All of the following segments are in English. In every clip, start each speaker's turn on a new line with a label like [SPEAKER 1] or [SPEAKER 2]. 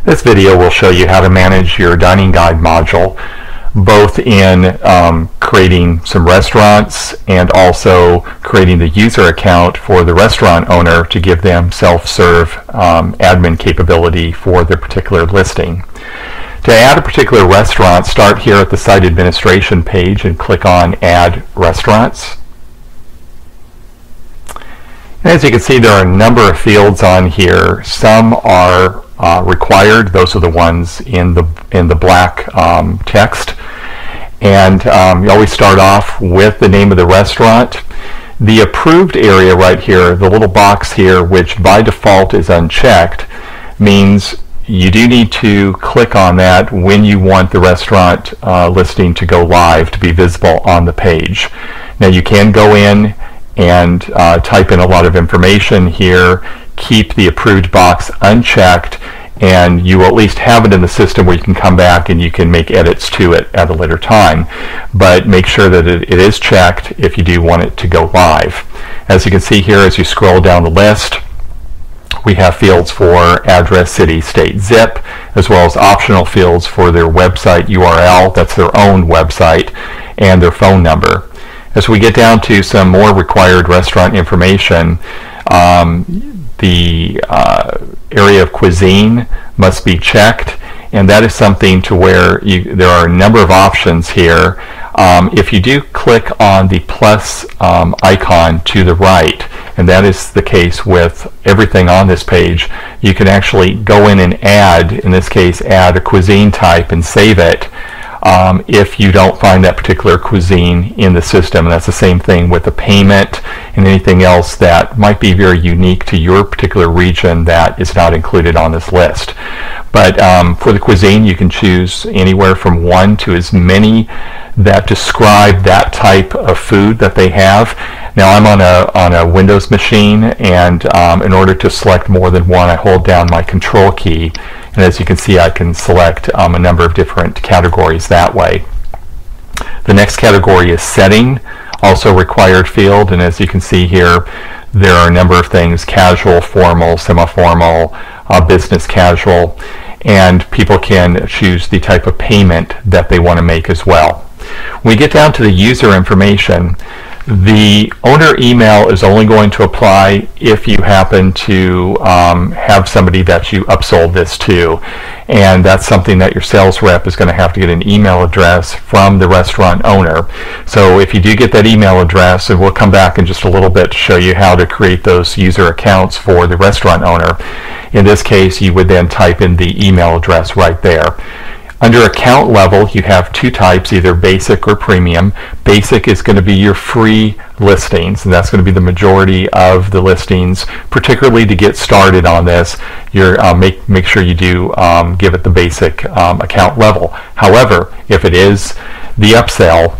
[SPEAKER 1] This video will show you how to manage your dining guide module, both in creating some restaurants and also creating the user account for the restaurant owner to give them self-serve admin capability for their particular listing. To add a particular restaurant, start here at the site administration page and click on Add Restaurants. And as you can see, there are a number of fields on here. Some are required. Those are the ones in the black text. And you always start off with the name of the restaurant. The approved area right here, the little box here, which by default is unchecked, means you do need to click on that when you want the restaurant listing to go live, to be visible on the page. Now you can go in and type in a lot of information here, keep the approved box unchecked, and you will at least have it in the system where you can come back and you can make edits to it at a later time. But make sure that it is checked if you do want it to go live. As you can see here, as you scroll down the list, we have fields for address, city, state, zip, as well as optional fields for their website URL, that's their own website, and their phone number. As we get down to some more required restaurant information, the area of cuisine must be checked, and that is something to where there are a number of options here. If you do click on the plus icon to the right, and that is the case with everything on this page, you can actually go in and add, in this case, add a cuisine type and save it. If you don't find that particular cuisine in the system. And that's the same thing with the payment and anything else that might be very unique to your particular region that is not included on this list. But for the cuisine, you can choose anywhere from 1 to as many that describe that type of food that they have. Now I'm on a Windows machine, and in order to select more than one, I hold down my Control key. And as you can see, I can select a number of different categories that way. The next category is setting, also required field. And as you can see here, there are a number of things: casual, formal, semi-formal, business casual. And people can choose the type of payment that they want to make as well. When we get down to the user information, the owner email is only going to apply if you happen to have somebody that you upsold this to, and that's something that your sales rep is going to have to get an email address from the restaurant owner. So if you do get that email address, and we'll come back in just a little bit to show you how to create those user accounts for the restaurant owner. In this case, you would then type in the email address right there. Under account level, you have two types, either basic or premium. Basic is going to be your free listings, and that's going to be the majority of the listings. Particularly to get started on this, make sure you do give it the basic account level. However, if it is the upsell,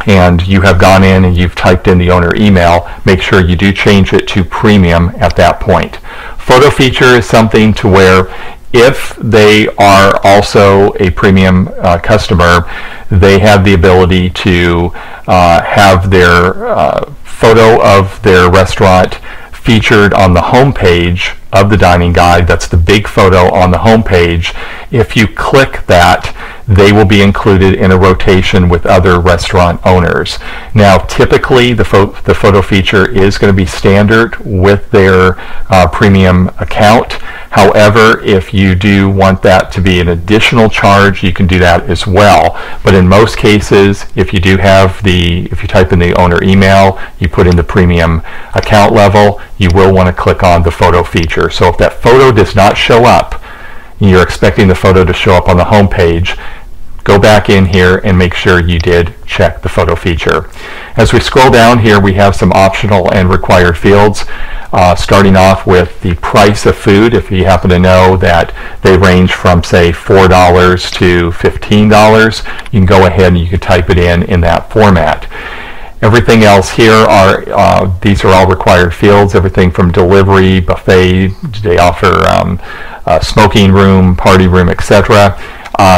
[SPEAKER 1] and you have gone in and you've typed in the owner email, make sure you do change it to premium at that point. Photo feature is something to where if they are also a premium customer, they have the ability to have their photo of their restaurant featured on the home page of the dining guide. That's the big photo on the home page. If you click that, they will be included in a rotation with other restaurant owners. Now typically the photo feature is going to be standard with their premium account. However, if you do want that to be an additional charge, you can do that as well. But in most cases, if you do have if you type in the owner email, you put in the premium account level, you will want to click on the photo feature. So if that photo does not show up, and you're expecting the photo to show up on the home page, go back in here and make sure you did check the photo feature. As we scroll down here, we have some optional and required fields, starting off with the price of food. If you happen to know that they range from, say, $4 to $15, you can go ahead and you can type it in that format. Everything else here these are all required fields. Everything from delivery, buffet, they offer smoking room, party room, etc.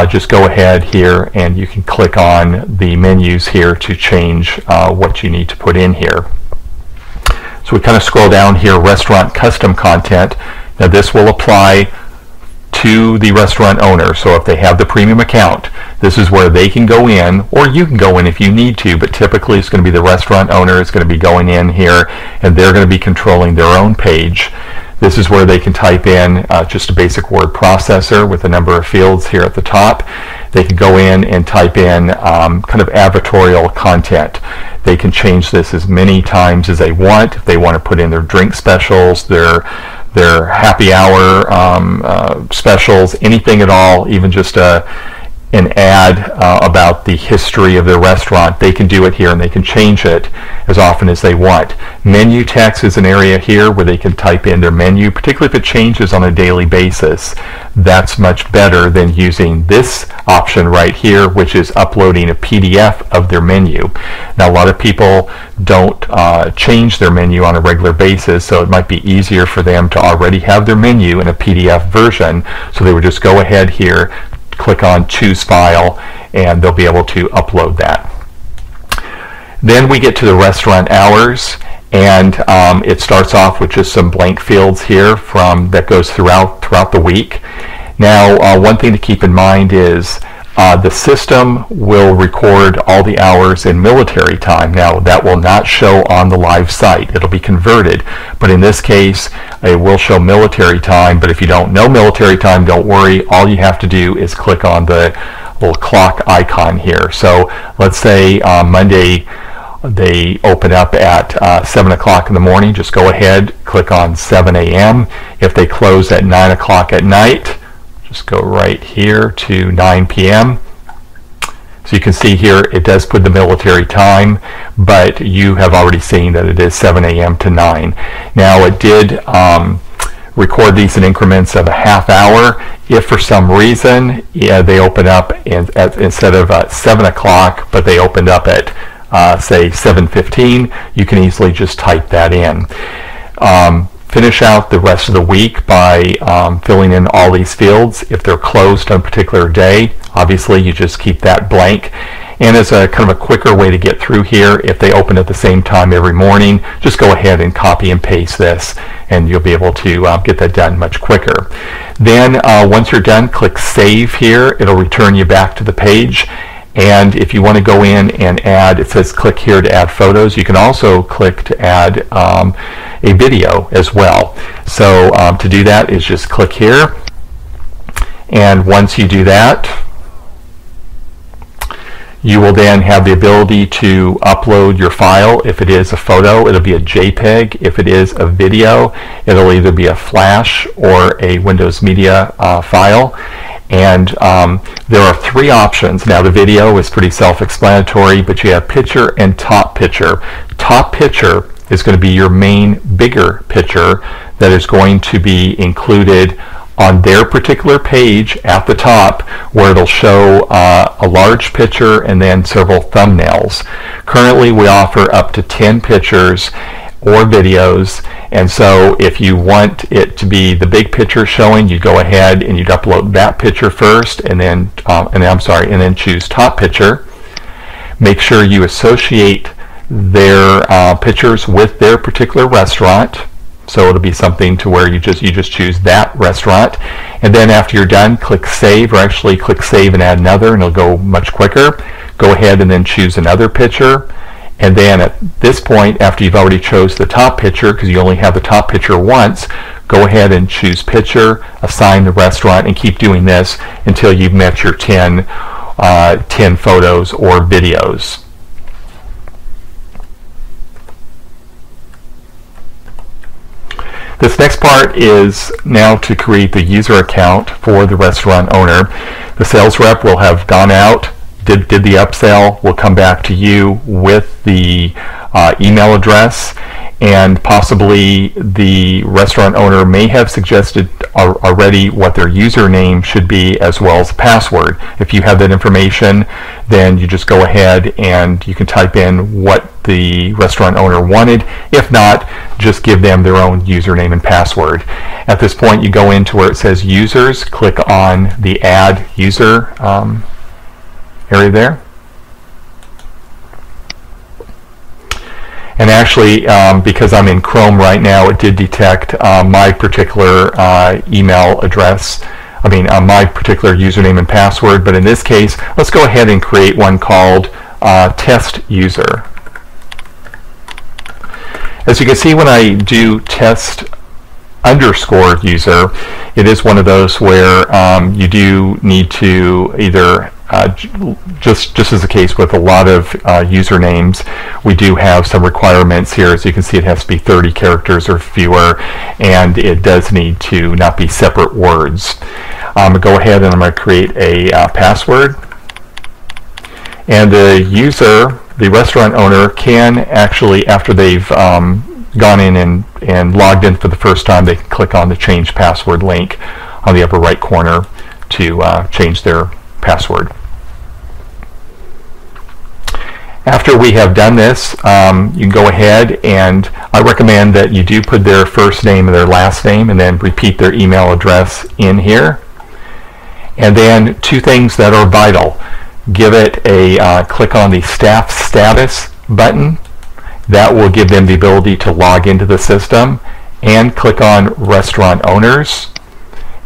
[SPEAKER 1] Just go ahead here and you can click on the menus here to change what you need to put in here. So we kind of scroll down here, restaurant custom content. Now this will apply to the restaurant owner. So if they have the premium account, this is where they can go in, or you can go in if you need to, but typically it's going to be the restaurant owner is going to be going in here, and they're going to be controlling their own page. This is where they can type in just a basic word processor with a number of fields here at the top. They can go in and type in kind of advertorial content. They can change this as many times as they want. If they want to put in their drink specials, their happy hour specials, anything at all, even just an ad about the history of their restaurant, they can do it here, and they can change it as often as they want. Menu text is an area here where they can type in their menu, particularly if it changes on a daily basis. That's much better than using this option right here, which is uploading a PDF of their menu. Now, a lot of people don't change their menu on a regular basis, so it might be easier for them to already have their menu in a PDF version, so they would just go ahead here, click on choose file, and they'll be able to upload that. Then we get to the restaurant hours, and it starts off with just some blank fields here that goes throughout the week. Now, one thing to keep in mind is the system will record all the hours in military time. Now, that will not show on the live site. It'll be converted, but in this case it will show military time. But if you don't know military time, don't worry. All you have to do is click on the little clock icon here. So let's say Monday they open up at 7 o'clock in the morning. Just go ahead, click on 7 a.m. If they close at 9 o'clock at night, just go right here to 9 p.m. So you can see here it does put the military time, but you have already seen that it is 7 a.m. to 9. Now, it did record these in increments of a half hour. If for some reason they open up instead of 7 o'clock, but they opened up at say 7:15, you can easily just type that in. Finish out the rest of the week by filling in all these fields. If they're closed on a particular day, obviously you just keep that blank. And as a kind of a quicker way to get through here, if they open at the same time every morning, just go ahead and copy and paste this, and you'll be able to get that done much quicker. Then once you're done, click Save here. It'll return you back to the page. And if you want to go in and add, it says click here to add photos. You can also click to add a video as well. So to do that is just click here. And once you do that, you will then have the ability to upload your file. If it is a photo, it'll be a JPEG. If it is a video, it'll either be a Flash or a Windows Media file. And there are three options. Now, the video is pretty self-explanatory, but you have picture and top picture. Top picture is going to be your main bigger picture that is going to be included on their particular page at the top, where it'll show a large picture and then several thumbnails. Currently, we offer up to 10 pictures or videos, and so if you want it to be the big picture showing, you go ahead and you'd upload that picture first, and then choose top picture. Make sure you associate their pictures with their particular restaurant. So it'll be something to where you just choose that restaurant, and then after you're done, click Save, or actually click Save and add another, and it'll go much quicker. Go ahead and then choose another picture, and then at this point, after you've already chose the top picture, because you only have the top picture once, go ahead and choose Picture, assign the restaurant, and keep doing this until you've met your 10 photos or videos. This next part is now to create the user account for the restaurant owner. The sales rep will have gone out, did the upsell, will come back to you with the email address, and possibly the restaurant owner may have suggested already what their username should be as well as the password. If you have that information, then you just go ahead and you can type in what the restaurant owner wanted. If not, just give them their own username and password. At this point, you go into where it says users, click on the add user area there. And actually, because I'm in Chrome right now, it did detect my particular email address my particular username and password, but in this case, let's go ahead and create one called test user. As you can see, when I do test underscore user, it is one of those where you do need to either just as the case with a lot of usernames, we do have some requirements here. As you can see, it has to be 30 characters or fewer, and it does need to not be separate words. I'm going to go ahead and I'm going to create a password, and the user, the restaurant owner, can actually, after they've gone in and logged in for the first time, they can click on the change password link on the upper right corner to change their password. After we have done this, you can go ahead, and I recommend that you do put their first name and their last name and then repeat their email address in here. And then two things that are vital. Give it a click on the staff status button. That will give them the ability to log into the system, and click on restaurant owners,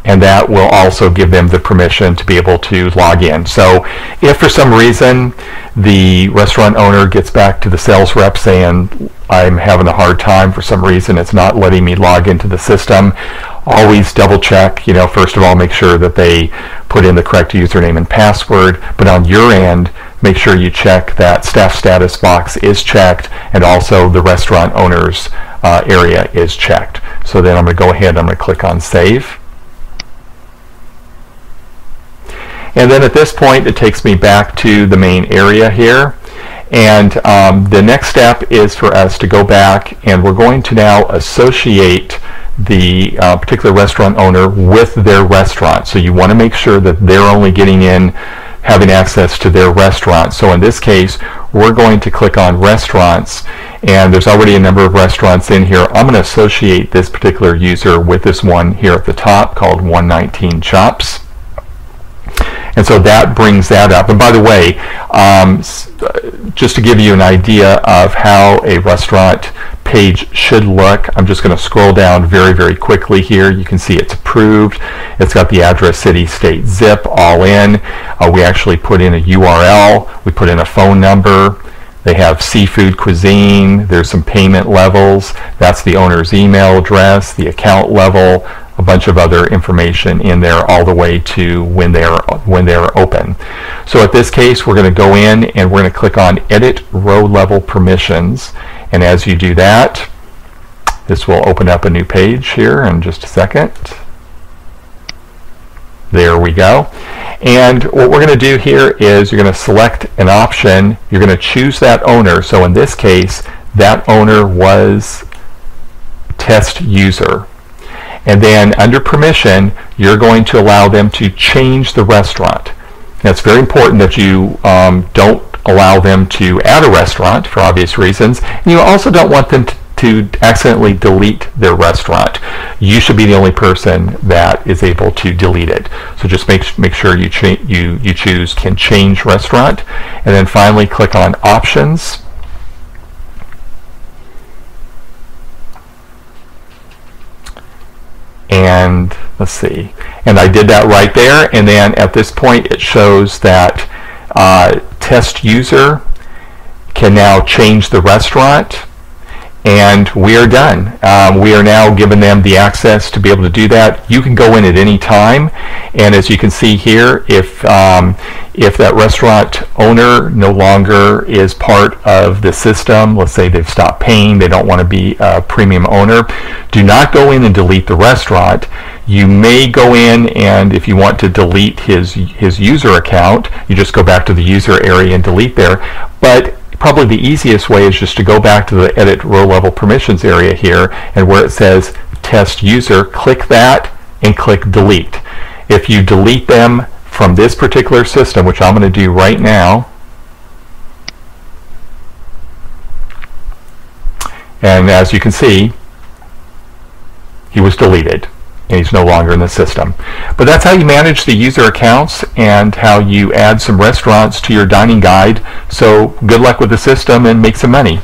[SPEAKER 1] and that will also give them the permission to be able to log in. So if for some reason the restaurant owner gets back to the sales rep saying, I'm having a hard time, for some reason it's not letting me log into the system, always double check. First of all, make sure that they put in the correct username and password, but on your end, make sure you check that staff status box is checked, and also the restaurant owners area is checked. So then I'm going to go ahead and I'm going to click on save. And then at this point, it takes me back to the main area here. And the next step is for us to go back, and we're going to now associate the particular restaurant owner with their restaurant. So you want to make sure that they're only getting in, having access to their restaurant. So in this case, we're going to click on restaurants, and there's already a number of restaurants in here. I'm going to associate this particular user with this one here at the top called 119 Chops. And so that brings that up. And by the way, just to give you an idea of how a restaurant page should look, I'm just going to scroll down very, very quickly here. You can see it's approved. It's got the address, city, state, zip, all in. We actually put in a URL. We put in a phone number. They have seafood cuisine. There's some payment levels. That's the owner's email address, the account level, a bunch of other information in there, all the way to when they're open. So at this case, we're going to go in and we're going to click on Edit Row Level Permissions. And as you do that, this will open up a new page here in just a second. There we go. And what we're going to do here is you're going to select an option. You're going to choose that owner. So in this case, that owner was test user. And then under permission, you're going to allow them to change the restaurant. Now, it's very important that you don't allow them to add a restaurant for obvious reasons. And you also don't want them to accidentally delete their restaurant. You should be the only person that is able to delete it. So just make sure you choose Can Change Restaurant. And then finally click on Options. And let's see, and I did that right there, and then at this point it shows that test user can now change the restaurant, and we are done. We are now giving them the access to be able to do that. You can go in at any time, and as you can see here, if that restaurant owner no longer is part of the system, let's say they've stopped paying, they don't want to be a premium owner, do not go in and delete the restaurant. You may go in, and if you want to delete his user account, you just go back to the user area and delete there. But probably the easiest way is just to go back to the Edit Row Level Permissions area here, and where it says Test User, click that and click Delete. If you delete them from this particular system, which I'm going to do right now, and as you can see, he was deleted and he's no longer in the system. But that's how you manage the user accounts and how you add some restaurants to your dining guide. So good luck with the system and make some money.